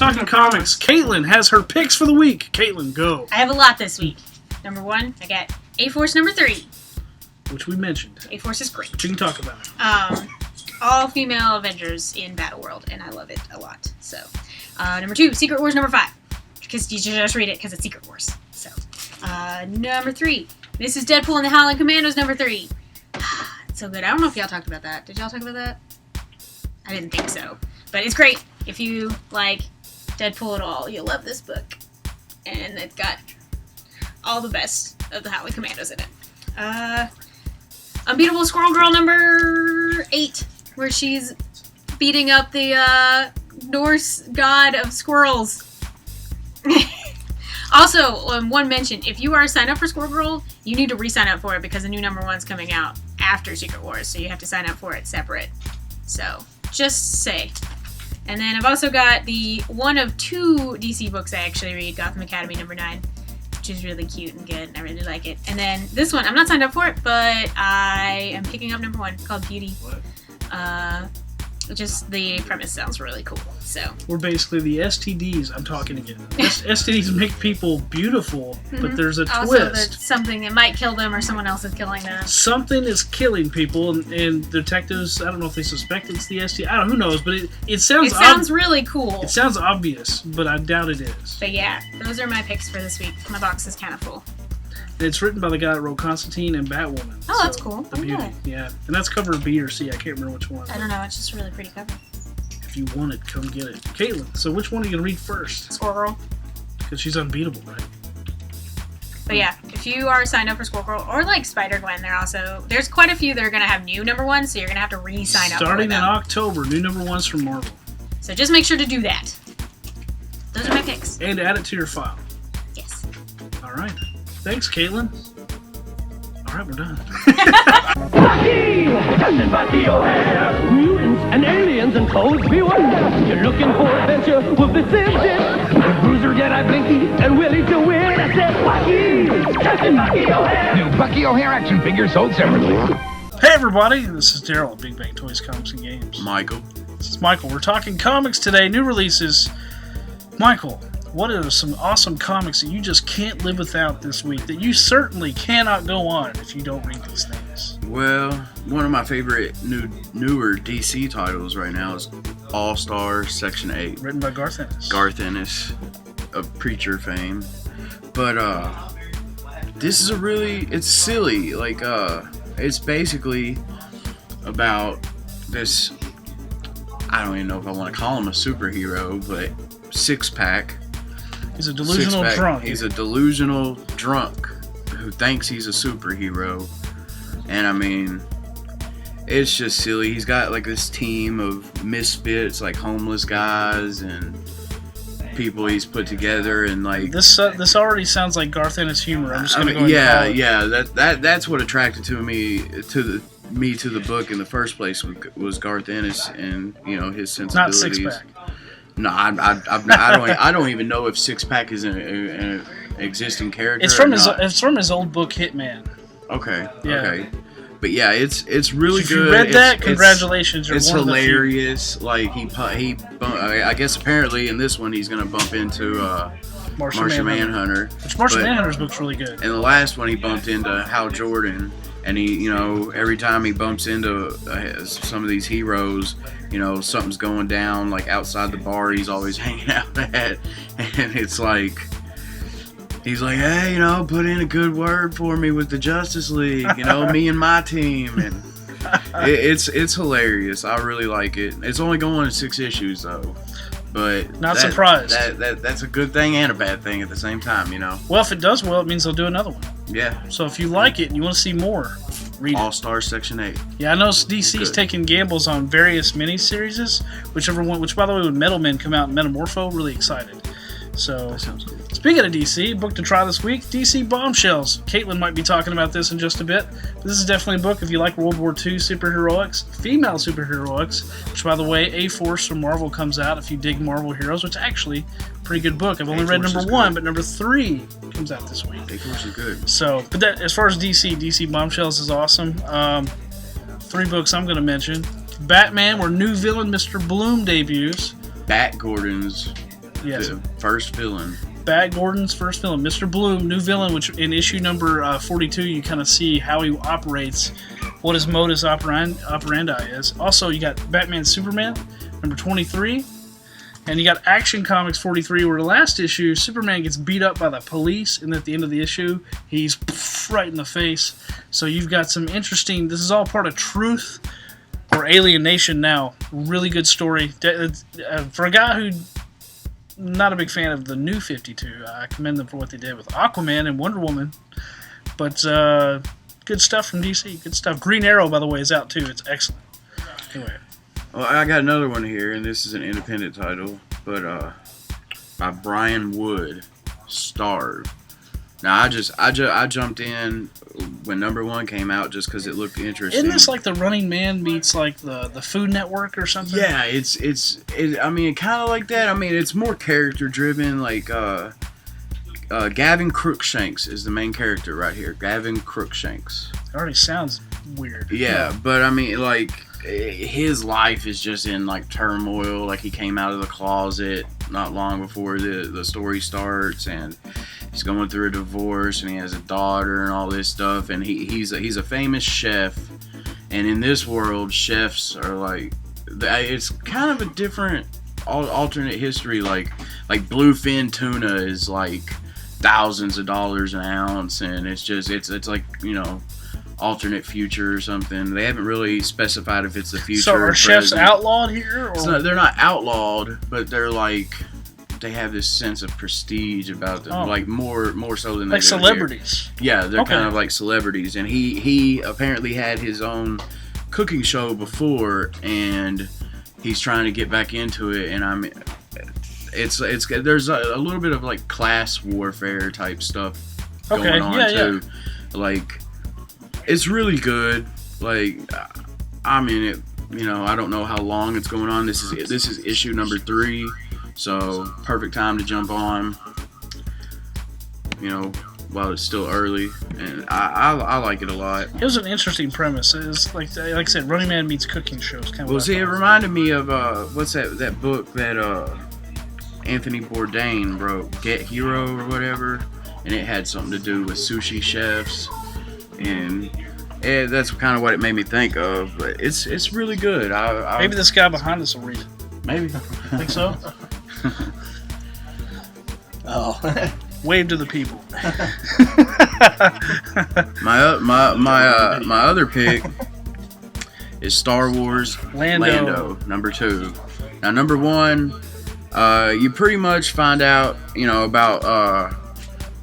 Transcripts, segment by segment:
Talking Comics. Caitlin has her picks for the week. Caitlin, go. I have a lot this week. Number 1, I got A-Force number 3. Which we mentioned. A-Force is great. But you can talk about it. All female Avengers in Battle World, and I love it a lot. So, number 2, Secret Wars number 5. Because you should just read it because it's Secret Wars. So, number 3, this is Deadpool and the Howling Commandos number 3. It's so good. I don't know if y'all talked about that. Did y'all talk about that? I didn't think so. But it's great. If you like Deadpool at all, you'll love this book. And it's got all the best of the Howling Commandos in it. Unbeatable Squirrel Girl number 8, where she's beating up the Norse god of squirrels. Also, one mention, if you are signed up for Squirrel Girl, you need to re-sign up for it because the new number 1's coming out after Secret Wars, so you have to sign up for it separate. So, just say. And then I've also got the one of 2 DC books I actually read, Gotham Academy number 9, which is really cute and good, and I really like it. And then this one, I'm not signed up for it, but I am picking up number 1, called Beauty. Just the premise sounds really cool. So we're basically the STDs. I'm talking again. STDs make people beautiful, but there's a also, twist. there's something that might kill them, or someone else is killing them. Something is killing people, and detectives. I don't know if they suspect it's the STD. I don't know. Who knows? But it sounds. It sounds really cool. It sounds obvious, but I doubt it is. But yeah, those are my picks for this week. My box is kind of full. It's written by the guy that wrote Constantine and Batwoman. Oh, that's cool. The Beauty, yeah. And that's cover B or C. I can't remember which one. I don't know. It's just a really pretty cover. If you want it, come get it. Caitlin, so which one are you going to read first? Squirrel Girl. Because she's unbeatable, right? But yeah, if you are signed up for Squirrel Girl, or like Spider-Gwen, there's quite a few that are going to have new number 1s, so you're going to have to re-sign up for them. Starting in October, new number 1s from Marvel. So just make sure to do that. Those are my picks. And add it to your file. Yes. All right. Thanks, Caitlin. All right, we're done. Bucky! Captain Bucky O'Hare! Mutants and aliens and codes beware! You're looking for adventure with the Simpsons! With Bruiser, Jedi, Blinky, and Willie DeWitt! I said Bucky! Captain Bucky O'Hare! New Bucky O'Hare action figures sold separately. Hey, everybody. This is Daryl at Big Bang Toys, Comics, and Games. Michael. This is Michael. We're talking comics today, new releases. Michael, what are some awesome comics that you just can't live without this week, that you certainly cannot go on if you don't read these things? Well, one of my favorite newer DC titles right now is All-Star Section 8. Written by Garth Ennis. Garth Ennis, of Preacher fame. But, this is it's silly. Like, it's basically about this, I don't even know if I want to call him a superhero, but six-pack. He's a delusional drunk. He's a delusional drunk who thinks he's a superhero. And I mean, it's just silly. He's got like this team of misfits, like homeless guys and people he's put together, and like this already sounds like Garth Ennis humor. I'm just gonna go. Yeah. That's what attracted me to the book in the first place was Garth Ennis and his sensibilities. Not Six Pack. No, I don't even know if Six Pack is an existing character. It's from his old book Hitman. Okay. Yeah. Okay. But yeah, it's really so if good. You read that? Congratulations! It's hilarious. Like I guess apparently in this one he's gonna bump into Martian Manhunter. Which Martian Manhunter's book's really good. In the last one he bumped into Hal Jordan, and he every time he bumps into some of these heroes, something's going down like outside the bar he's always hanging out at, and it's like. He's like, hey, put in a good word for me with the Justice League, me and my team, and it's hilarious. I really like it. It's only going in 6 issues though, but not surprised. That's a good thing and a bad thing at the same time, Well, if it does well, it means they'll do another one. Yeah. So if you like it and you want to see more, read All-Star Section 8. Yeah, I know DC's taking gambles on various miniseries, which by the way, when Metal Men come out in Metamorpho, really excited. So, that sounds cool. Speaking of DC, book to try this week, DC Bombshells. Caitlin might be talking about this in just a bit. This is definitely a book if you like World War II superheroics, female superheroics, which, by the way, A-Force from Marvel comes out if you dig Marvel heroes, which is actually a pretty good book. I've only read number 1, but number 3 comes out this week. A-Force is good. So, but as far as DC Bombshells is awesome. 3 books I'm going to mention. Batman, where new villain Mr. Bloom debuts. Bat Gordon's Yes. The first villain. Bat Gordon's first villain, Mr. Bloom, new villain, which in issue number 42 you kind of see how he operates, what his modus operandi is. Also, you got Batman Superman, number 23, and you got Action Comics 43, where the last issue, Superman gets beat up by the police, and at the end of the issue, he's right in the face. So you've got some interesting, this is all part of Truth or Alien Nation now. Really good story. For a guy who not a big fan of the new 52. I commend them for what they did with Aquaman and Wonder Woman. But good stuff from DC. Good stuff. Green Arrow, by the way, is out too. It's excellent. Anyway. Well, I got another one here, and this is an independent title, but by Brian Wood, Starve. Now, I jumped in when number 1 came out just because it looked interesting. Isn't this like the Running Man meets like the Food Network or something? Yeah, it's I mean, kind of like that. I mean, it's more character driven. Like Gavin Crookshanks is the main character right here. Gavin Crookshanks. It already sounds weird. Yeah, but I mean, like his life is just in like turmoil. Like he came out of the closet not long before the story starts, and he's going through a divorce, and he has a daughter and all this stuff, and he's a famous chef, and in this world, chefs are like, it's kind of a different alternate history. Like bluefin tuna is like thousands of dollars an ounce, and it's like, you know, alternate future or something. They haven't really specified if it's the future. So are chefs outlawed here? Or? They're not outlawed, but they're like, they have this sense of prestige about them, like more so than like celebrities. Yeah, they're kind of like celebrities, and he apparently had his own cooking show before, and he's trying to get back into it. And I mean, it's there's a little bit of like class warfare type stuff going on too. Yeah. Like, it's really good. Like, I mean, it. You know, I don't know how long it's going on. This is issue number 3. So, perfect time to jump on, you know, while it's still early, and I like it a lot. It was an interesting premise. It was like I said, Running Man meets cooking shows. Kind of. Well, see, it reminded me of what's that book that Anthony Bourdain wrote, Get Hero or whatever, and it had something to do with sushi chefs, and that's kind of what it made me think of. But it's really good. Maybe this guy behind us will read it. Maybe. Think so? Oh. Wave to the people. my other pick is Star Wars Lando number 2. Now, number 1, you pretty much find out, you know, about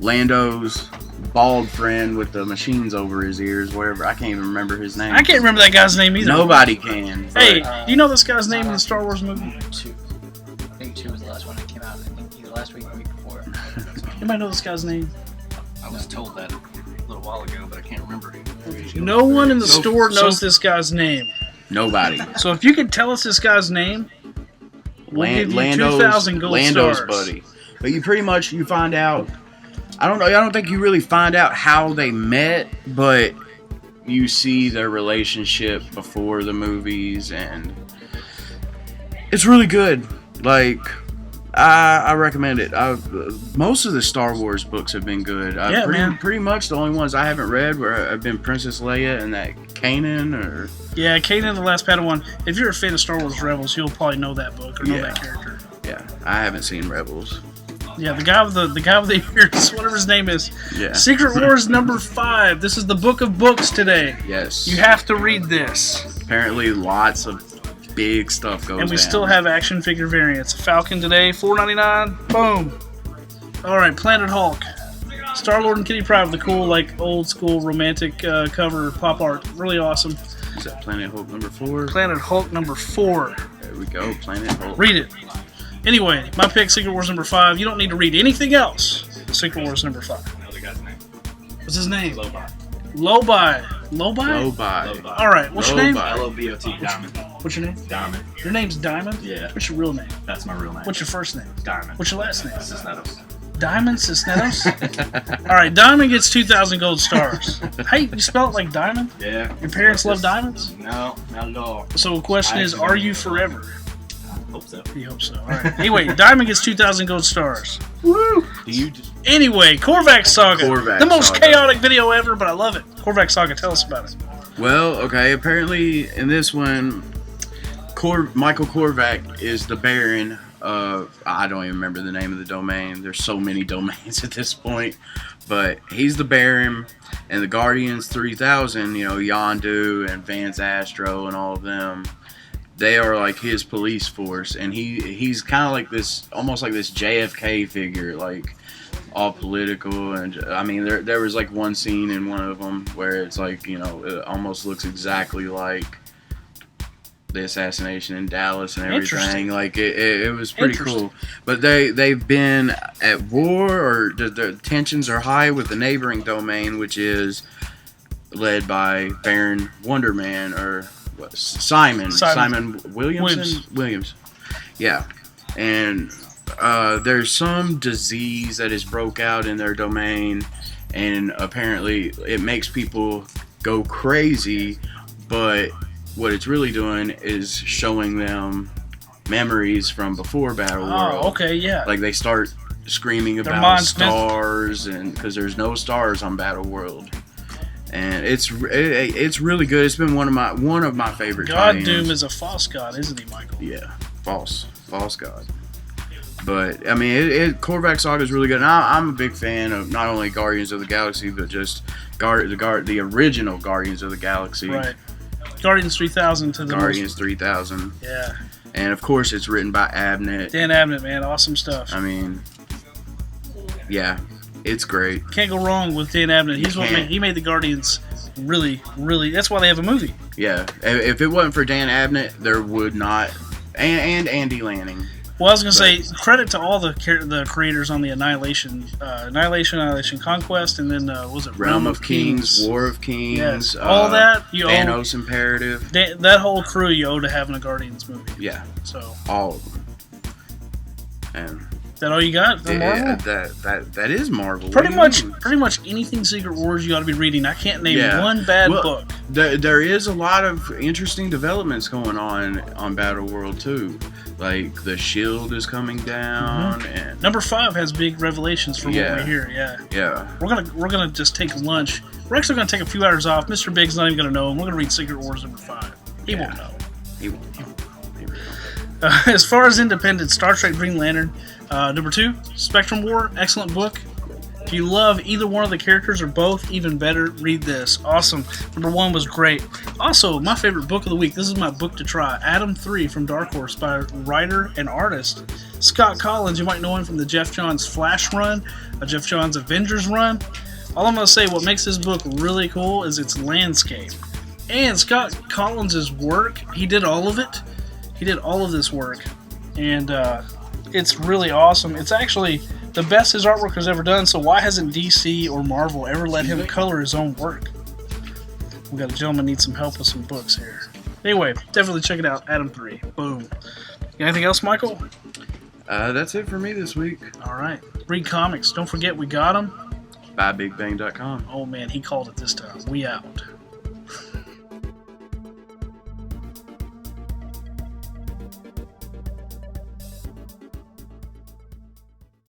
Lando's bald friend with the machines over his ears, whatever. I can't even remember his name. I can't remember that guy's name either. Nobody can. Hey, do you know this guy's name in the Star Wars movie? 2. I think 2 was the last one that came out. I think either last week or the week before. Anybody know this guy's name? I was told that a little while ago, but I can't remember. No one in the store knows this guy's name. Nobody. So if you could tell us this guy's name, we'll give you 2,000 gold stars. Buddy. But you pretty much, you find out, I don't think you really find out how they met, but you see their relationship before the movies, and it's really good. Like, I recommend it. Most of the Star Wars books have been good. Pretty much the only ones I haven't read have been Princess Leia and that Kanan, or... Yeah, Kanan the Last Padawan. If you're a fan of Star Wars Rebels, you'll probably know that book or know that character. Yeah, I haven't seen Rebels. Yeah, the guy with the ears, whatever his name is. Yeah. Secret Wars number 5. This is the book of books today. Yes. You have to read this. Apparently, lots of big stuff goes on. And we still have action figure variants. Falcon today, $4.99. Boom. All right, Planet Hulk. Star-Lord and Kitty Pryde with the cool, like, old school romantic cover pop art. Really awesome. Is that Planet Hulk number 4? Planet Hulk number 4. There we go, Planet Hulk. Read it. Anyway, my pick, Secret Wars number 5. You don't need to read anything else. Secret Wars number 5. I know the guy's name. What's his name? Lobai. Lobai? All right, what's your name? L-O-B-O-T, Diamond. What's your name? Diamond. Your name's Diamond? Yeah. What's your real name? That's my real name. What's your first name? Diamond. What's your last name? Cisneros. Diamond Cisneros? All right, Diamond gets 2,000 gold stars. Hey, you spell it like Diamond? Yeah. Your parents love diamonds? No, not at all. So the question is, are you forever? Hope so. He hopes so. All right. Anyway, Diamond gets 2,000 gold stars. Woo! Do you just Anyway, Korvac Saga. Korvac The most Saga. chaotic video ever, but I love it. Korvac Saga, tell us about it. Well, okay. Apparently, in this one, Michael Korvac is the Baron of, I don't even remember the name of the domain. There's so many domains at this point, but he's the Baron, and the Guardians 3000. You know, Yondu and Vance Astro and all of them. They are like his police force, and he's kind of like this, almost like this JFK figure, like all political. And I mean, there was like one scene in one of them where it's like, you know, it almost looks exactly like the assassination in Dallas and everything. Interesting. Like it was pretty cool. But they've been at war, or the tensions are high with the neighboring domain, which is led by Baron Wonderman, or what, Simon Williams. Yeah. And there's some disease that has broke out in their domain, and apparently it makes people go crazy, but what it's really doing is showing them memories from before Battle World. Oh, okay, yeah. Like they start screaming Their about mind's stars, and because there's no stars on Battle World. And it's really good. It's been one of my favorite God tie-ins. Doom is a false god, isn't he, Michael? Yeah, false god. But I mean, Korvac Saga is really good. And I'm a big fan of not only Guardians of the Galaxy, but just the original Guardians of the Galaxy. Right. Guardians 3000 to the Guardians 3000. Yeah. And of course, it's written by Abnett. Dan Abnett, man, awesome stuff. I mean, yeah, it's great. Can't go wrong with Dan Abnett. He made the Guardians really, really. That's why they have a movie. Yeah, if it wasn't for Dan Abnett, there would not. And Andy Lanning. Well, I was gonna say credit to all the creators on the Annihilation Conquest, and then what was it Realm of Kings, War of Kings, yes, all that you Thanos Imperative. That whole crew you owe to having a Guardians movie. Yeah, so all of them. And is that all you got? Yeah, that is Marvel. Pretty much anything Secret Wars you ought to be reading. I can't name one bad book. There is a lot of interesting developments going on Battle World too. Like the shield is coming down, and number 5 has big revelations for what we hear. Yeah. We're gonna just take lunch. We're actually gonna take a few hours off. Mr. Big's not even gonna know, and we're gonna read Secret Wars number 5. He won't know. He won't. As far as independent, Star Trek Green Lantern. Number 2, Spectrum War. Excellent book. If you love either one of the characters or both, even better, read this. Awesome. Number 1 was great. Also, my favorite book of the week. This is my book to try. Adam 3 from Dark Horse by writer and artist Scott Collins. You might know him from the Jeff Johns Flash run, Jeff Johns Avengers run. All I'm going to say, what makes this book really cool is its landscape. And Scott Collins' work, he did all of it. He did all of this work. And it's really awesome. It's actually the best his artwork has ever done, so why hasn't DC or Marvel ever let him color his own work? We got a gentleman needs some help with some books here. Anyway, definitely check it out. Adam 3. Boom. Anything else, Michael? That's it for me this week. All right. Read comics. Don't forget we got them. BuyBigBang.com. Oh, man, he called it this time. We out.